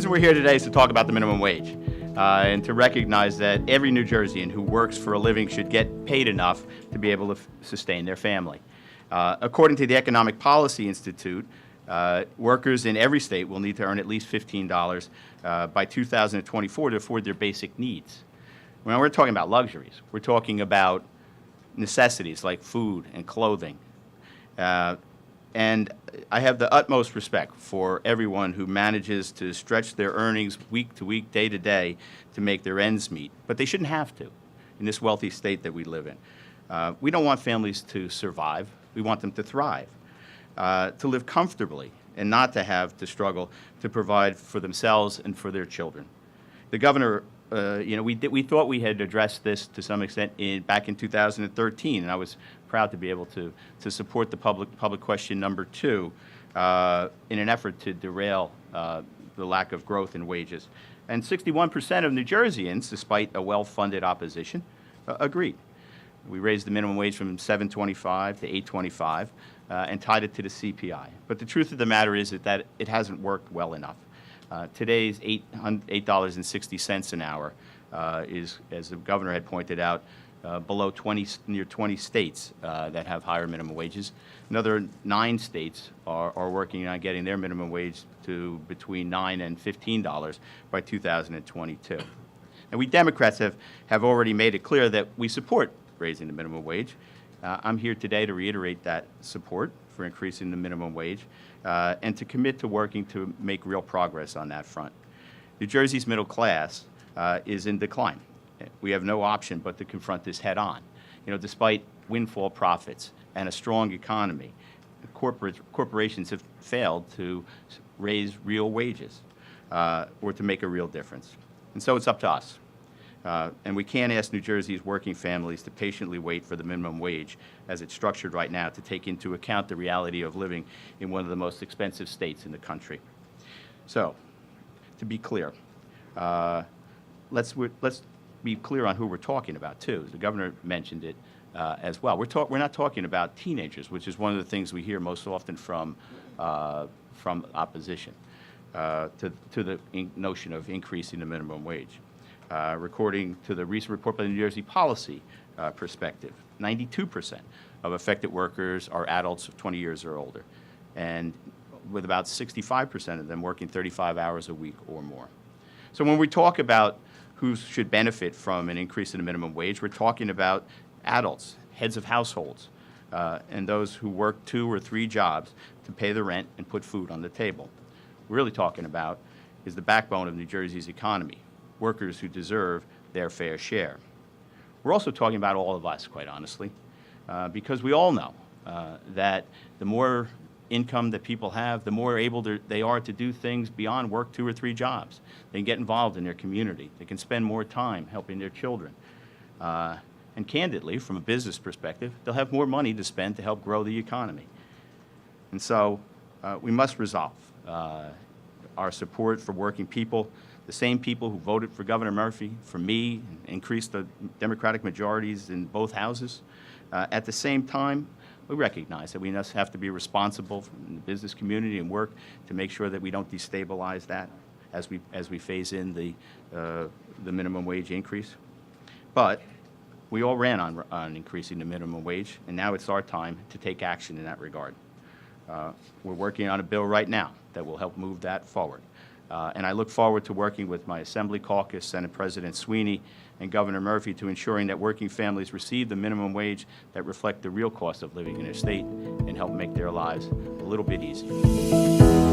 reason we're here today is to talk about the minimum wage and to recognize that every New Jerseyan who works for a living should get paid enough to be able to sustain their family. According to the Economic Policy Institute, workers in every state will need to earn at least $15 by 2024 to afford their basic needs. When we're talking about luxuries, we're talking about necessities like food and clothing. And I have the utmost respect for everyone who manages to stretch their earnings week to week, day to day, to make their ends meet. But they shouldn't have to in this wealthy state that we live in. We don't want families to survive. We want them to thrive, to live comfortably and not to have to struggle to provide for themselves and for their children. The governor, we thought we had addressed this to some extent back in 2013, and I was proud to be able to support the public question number 2 in an effort to derail the lack of growth in wages. And 61% of New Jerseyans, despite a well-funded opposition, agreed. We raised the minimum wage from $7.25 to $8.25 and tied it to the CPI. But the truth of the matter is that it hasn't worked well enough. Today's $8.60 an hour is, as the governor had pointed out, below near 20 states that have higher minimum wages. Another 9 states are working on getting their minimum wage to between $9 and $15 by 2022. And we Democrats have already made it clear that we support raising the minimum wage. I'm here today to reiterate that support for increasing the minimum wage and to commit to working to make real progress on that front. New Jersey's middle class is in decline. We have no option but to confront this head on. Despite windfall profits and a strong economy, corporations have failed to raise real wages or to make a real difference. And so it's up to us. And we can't ask New Jersey's working families to patiently wait for the minimum wage as it's structured right now to take into account the reality of living in one of the most expensive states in the country. So, to be clear, let's be clear on who we're talking about, too. The governor mentioned it as well. We're not talking about teenagers, which is one of the things we hear most often from opposition to the notion of increasing the minimum wage. According to the recent report by the New Jersey Policy Perspective, 92% of affected workers are adults of 20 years or older, and with about 65% of them working 35 hours a week or more. So when we talk about who should benefit from an increase in the minimum wage, we're talking about adults, heads of households, and those who work 2 or 3 jobs to pay the rent and put food on the table. What we're really talking about is the backbone of New Jersey's economy, workers who deserve their fair share. We're also talking about all of us, quite honestly, because we all know that the more income that people have, the more able they are to do things beyond work 2 or 3 jobs. They can get involved in their community. They can spend more time helping their children. And candidly, from a business perspective, they'll have more money to spend to help grow the economy. And so we must resolve our support for working people, the same people who voted for Governor Murphy, for me, increased the Democratic majorities in both houses. At the same time, we recognize that we must have to be responsible in the business community and work to make sure that we don't destabilize that as we phase in the minimum wage increase. But we all ran on increasing the minimum wage, and now it's our time to take action in that regard. We're working on a bill right now that will help move that forward. And I look forward to working with my Assembly caucus, Senate President Sweeney, and Governor Murphy to ensuring that working families receive the minimum wage that reflect the real cost of living in their state and help make their lives a little bit easier.